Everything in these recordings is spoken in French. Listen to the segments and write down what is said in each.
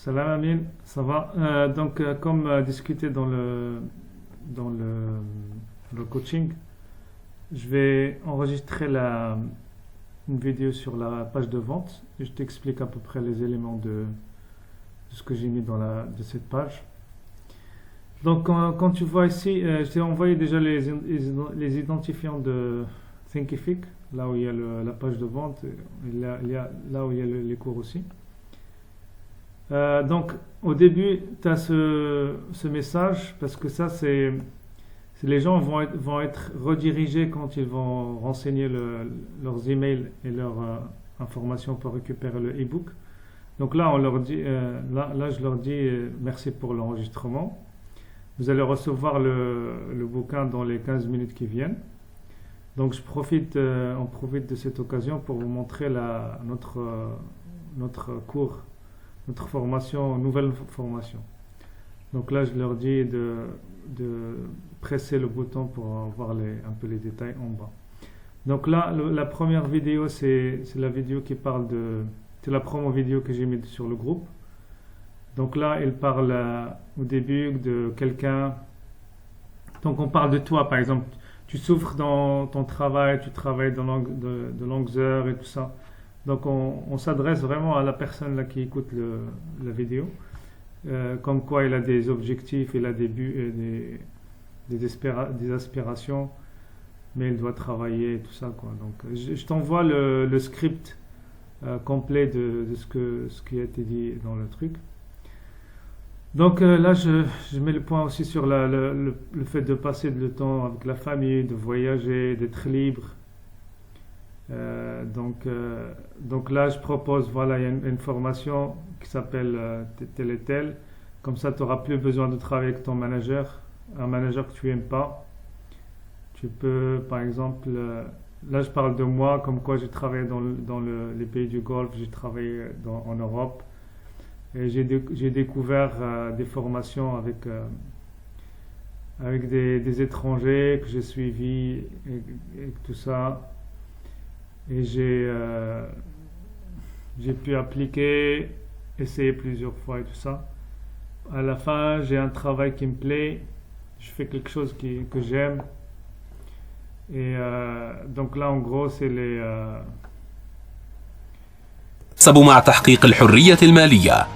Salam Amin, ça va. Comme discuté dans le coaching, je vais enregistrer une vidéo sur la page de vente et je t'explique à peu près les éléments de ce que j'ai mis de cette page. Donc, quand tu vois ici, je t'ai envoyé déjà les identifiants de Thinkific, là où il y a la page de vente, il y a là où il y a les cours aussi. Donc, au début, tu as ce message, parce que ça, c'est les gens vont être redirigés quand ils vont renseigner leurs emails et leurs informations pour récupérer le e-book. Donc là, on leur dit, là, je leur dis merci pour l'enregistrement. Vous allez recevoir le bouquin dans les 15 minutes qui viennent. Donc, on profite de cette occasion pour vous montrer notre cours, notre formation, nouvelle formation. Donc là, je leur dis de presser le bouton pour voir un peu les détails en bas. Donc là, la première vidéo, c'est la vidéo qui parle c'est la promo vidéo que j'ai mise sur le groupe. Donc là, il parle au début de quelqu'un. Donc on parle de toi, par exemple. Tu souffres dans ton travail, tu travailles de longues heures et tout ça. Donc on s'adresse vraiment à la personne là qui écoute la vidéo. Comme quoi il a des objectifs, il a des buts, des aspirations, mais il doit travailler et tout ça, quoi. Donc je t'envoie le script complet de ce qui a été dit dans le truc. Donc là, je mets le point aussi sur le fait de passer le temps avec la famille, de voyager, d'être libre. Donc là, je propose, voilà, il y a une formation qui s'appelle tel et tel. Comme ça, tu n'auras plus besoin de travailler avec ton manager, un manager que tu n'aimes pas. Tu peux, par exemple, là, je parle de moi, comme quoi j'ai travaillé dans les pays du Golfe, j'ai travaillé en Europe. Et j'ai découvert des formations avec des étrangers que j'ai suivis et tout ça. Et j'ai pu appliquer, essayer plusieurs fois et tout ça. À la fin, j'ai un travail qui me plaît. Je fais quelque chose que j'aime. Et donc là, en gros, c'est سأكتسب مع تحقيق الحرية المالية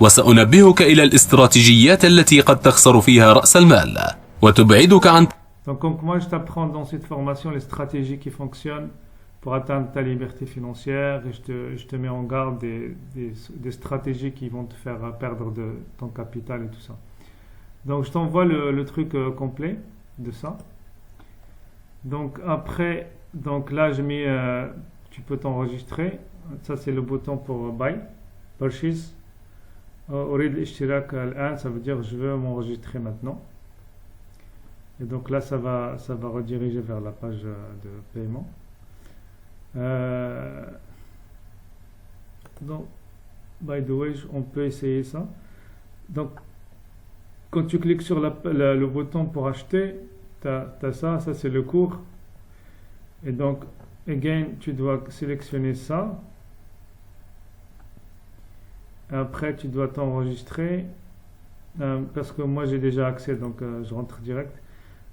وسأنبهك إلى الاستراتيجيات التي قد تخسر فيها رأس المال وتبعدك عن. Donc comme moi je t'apprends dans cette formation les stratégies qui fonctionnent pour atteindre ta liberté financière et je te mets en garde des stratégies qui vont te faire perdre de ton capital et tout ça. Donc je t'envoie le truc complet de ça. Donc après, donc là je mets, tu peux t'enregistrer. Ça c'est le bouton pour buy, purchase. أريد الاشتراك الآن, ça veut dire je veux m'enregistrer maintenant. Et donc là ça va rediriger vers la page de paiement. Donc, by the way, on peut essayer ça. Donc, quand tu cliques sur le bouton pour acheter, tu as ça c'est le cours. Et donc, again, tu dois sélectionner ça. Après, tu dois t'enregistrer parce que moi j'ai déjà accès, donc je rentre direct.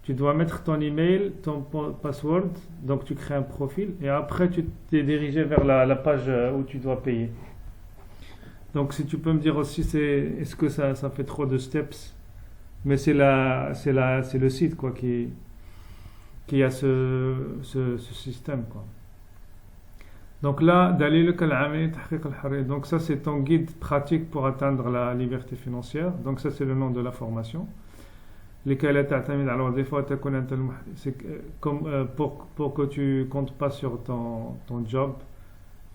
Tu dois mettre ton email, ton password, donc tu crées un profil et après tu t'es dirigé vers la page où tu dois payer. Donc si tu peux me dire aussi, est-ce que ça fait trop de steps? Mais c'est le site quoi qui a ce système quoi. Donc là, donc ça c'est ton guide pratique pour atteindre la liberté financière. Donc ça c'est le nom de la formation. Alors des fois c'est comme pour que tu comptes pas sur ton job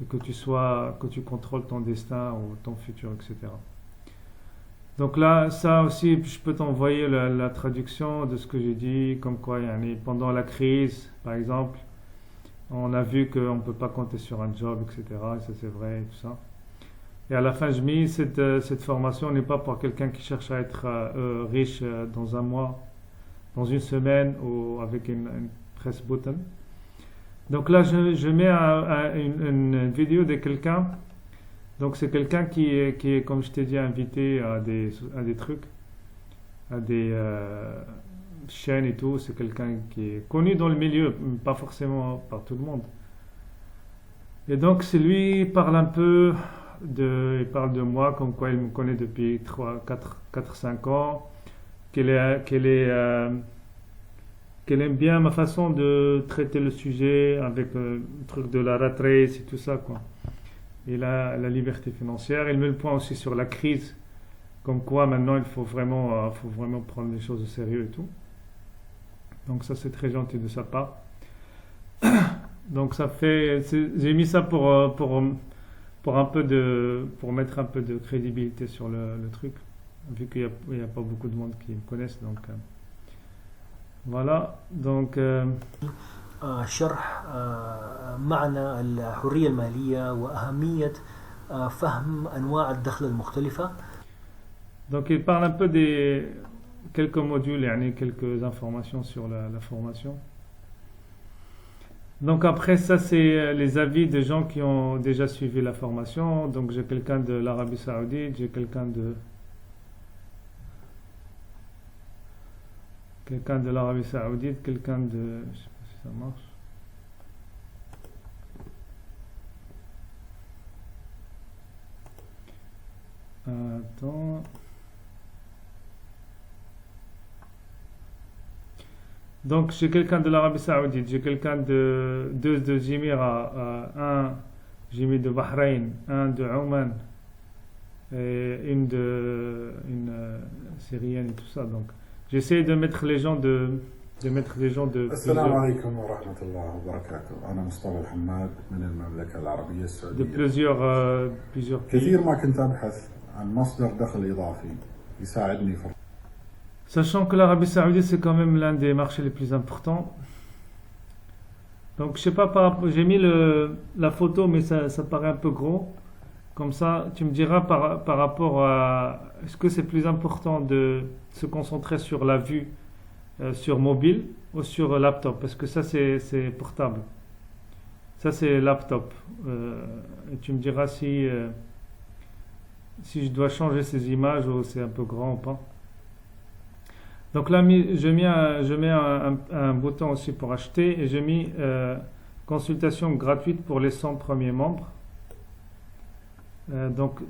et que tu contrôles ton destin ou ton futur, etc. Donc là, ça aussi, je peux t'envoyer la traduction de ce que j'ai dit, comme quoi pendant la crise, par exemple, on a vu qu'on ne peut pas compter sur un job, etc. Et ça c'est vrai et tout ça. Et à la fin, je mis cette formation n'est pas pour quelqu'un qui cherche à être riche dans un mois, dans une semaine ou avec une press button. Donc là, je mets une vidéo de quelqu'un Donc c'est quelqu'un qui est, comme je t'ai dit, invité à des trucs, à des chaînes et tout. C'est quelqu'un qui est connu dans le milieu, pas forcément par tout le monde. Et donc c'est lui, il parle un peu il parle de moi, comme quoi il me connaît depuis 4 5 ans, qu'elle aime bien ma façon de traiter le sujet avec le truc de la rat race et tout ça, quoi. Et la liberté financière. Il met le point aussi sur la crise, comme quoi maintenant il faut vraiment prendre les choses au sérieux et tout. Donc ça c'est très gentil de sa part. Donc j'ai mis ça pour mettre un peu de crédibilité sur le truc, vu qu'il n'y a pas beaucoup de monde qui me connaissent. Donc voilà. Donc شرح معنى الحرية المالية وأهمية فهم أنواع الدخل المختلفة. Donc il parle un peu des quelques modules, يعني quelques informations sur la formation. Donc après ça c'est les avis des gens qui ont déjà suivi la formation. Donc j'ai quelqu'un de l'Arabie Saoudite, j'ai quelqu'un de l'Arabie Saoudite, quelqu'un de, je sais pas si ça marche. Attends. Donc j'ai quelqu'un de l'Arabie Saoudite, j'ai quelqu'un de deux Émirats, un j'ai mis de Bahreïn, un de Oman et une syrienne et tout ça. Donc j'essaie de mettre les gens de السلام عليكم ورحمة الله وبركاته. أنا مصطفى الحماد من المملكة العربية السعودية. plusieurs كثير ما كنت أبحث عن مصدر دخل إضافي يساعدني في. Sachant que l'Arabie Saoudite c'est quand même l'un des marchés les plus importants. Donc je sais pas, j'ai mis la photo mais ça paraît un peu gros. Comme ça, tu me diras par rapport à est-ce que c'est plus important de se concentrer sur la vue sur mobile ou sur laptop, parce que ça c'est portable. Ça c'est laptop. Et tu me diras si je dois changer ces images ou c'est un peu grand ou pas. Donc là, je mets un bouton aussi pour acheter et j'ai mis consultation gratuite pour les 100 premiers membres. Donc,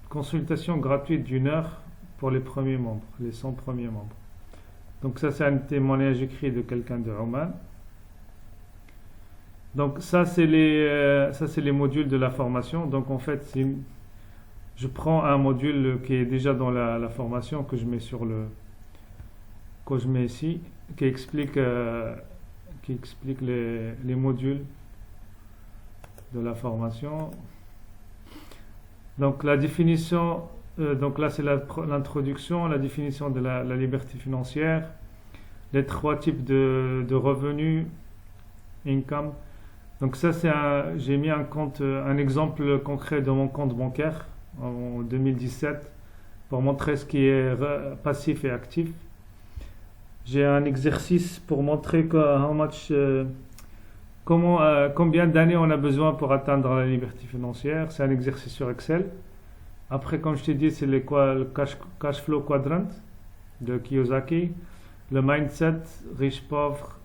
consultation gratuite d'1 heure pour les premiers membres, les 100 premiers membres. Donc ça, c'est un témoignage écrit de quelqu'un de Oman. Donc ça, c'est les modules de la formation. Donc en fait, je prends un module qui est déjà dans la formation que je mets ici, qui explique les modules de la formation. Donc la définition, donc là c'est l'introduction, la définition de la liberté financière, les 3 types de revenus, income. Donc ça j'ai mis un exemple concret de mon compte bancaire en 2017 pour montrer ce qui est passif et actif. J'ai un exercice pour montrer combien d'années on a besoin pour atteindre la liberté financière. C'est un exercice sur Excel. Après, comme je t'ai dit, c'est le cash flow quadrant de Kiyosaki, le mindset, riche, pauvre,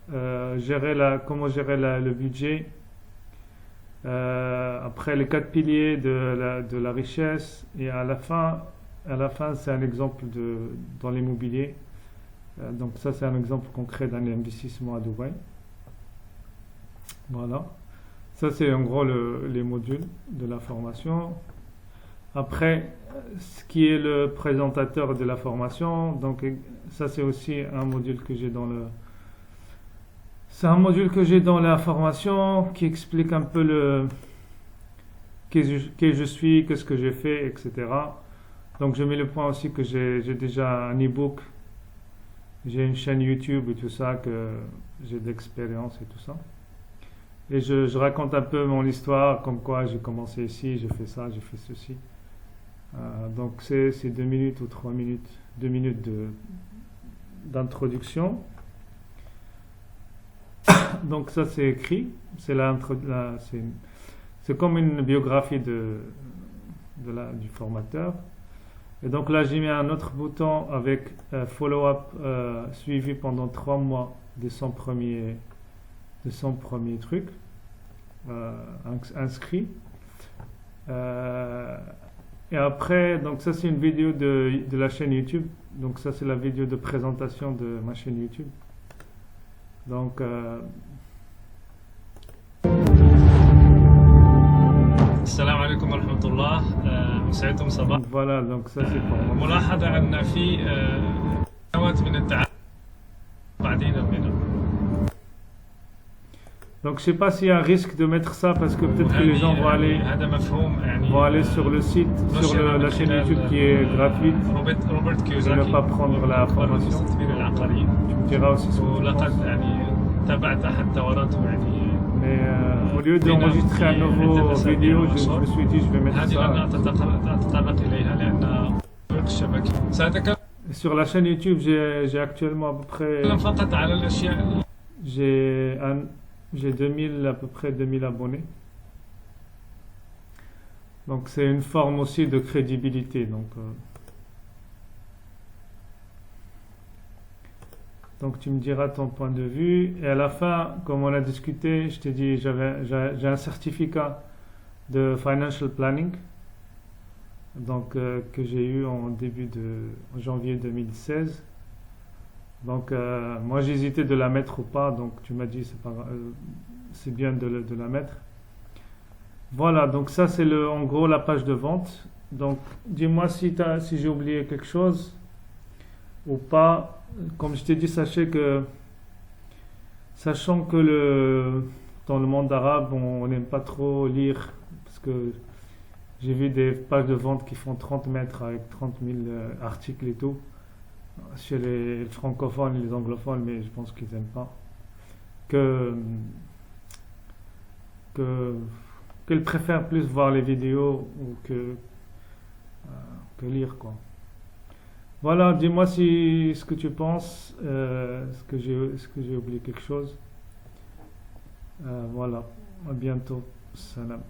comment gérer le budget. Après, les 4 piliers de la richesse. Et à la fin, c'est un exemple dans l'immobilier. Donc ça, c'est un exemple concret d'un investissement à Dubaï. Voilà. Ça, c'est en gros les modules de la formation. Après, ce qui est le présentateur de la formation, donc ça, c'est aussi un module que j'ai c'est un module que j'ai dans la formation qui explique un peu qui je suis, qu'est-ce que j'ai fait, etc. Donc je mets le point aussi que j'ai déjà un e-book, j'ai une chaîne YouTube et tout ça, que j'ai d'expérience et tout ça. Et je raconte un peu mon histoire, comme quoi j'ai commencé ici, j'ai fait ça, j'ai fait ceci. Donc c'est 2 minutes ou 3 minutes, 2 minutes d'introduction. Donc ça c'est écrit, c'est comme une biographie du formateur. Et donc là, j'ai mis un autre bouton avec follow-up suivi pendant 3 mois de son premier truc inscrit. Et après, donc ça c'est une vidéo de la chaîne YouTube. Donc ça c'est la vidéo de présentation de ma chaîne YouTube. Donc السلام عليكم ورحمة الله مسعدكم صباح. Voilà, donc ça c'est pour moi. ملاحظة أن في سنوات من التعلم بعدين منه. Donc je sais pas s'il y a un risque de mettre ça parce que peut-être que les gens vont aller sur le site, sur la chaîne YouTube qui est gratuite. Je ne vais pas prendre la formation. Tu me diras aussi ce que tu penses. Mais au lieu d'enregistrer un nouveau vidéo, je me suis dit je vais mettre ça. Et sur la chaîne YouTube, j'ai actuellement à peu près j'ai 2000 à peu près 2000 abonnés. Donc c'est une forme aussi de crédibilité. Donc tu me diras ton point de vue. Et à la fin, comme on a discuté, je t'ai dit j'ai un certificat de financial planning. Donc que j'ai eu en début de janvier 2016. Donc moi j'hésitais de la mettre ou pas, donc tu m'as dit c'est bien de la mettre. Voilà, donc ça c'est en gros la page de vente. Donc dis-moi si j'ai oublié quelque chose ou pas. Comme je t'ai dit, sachant que dans le monde arabe on n'aime pas trop lire, parce que j'ai vu des pages de vente qui font 30 mètres avec 30 000 articles et tout. Chez les francophones et les anglophones, mais je pense qu'ils n'aiment pas qu'ils préfèrent plus voir les vidéos que lire, quoi. Voilà, dis-moi ce que tu penses, est-ce que j'ai oublié quelque chose. Voilà, à bientôt, salam.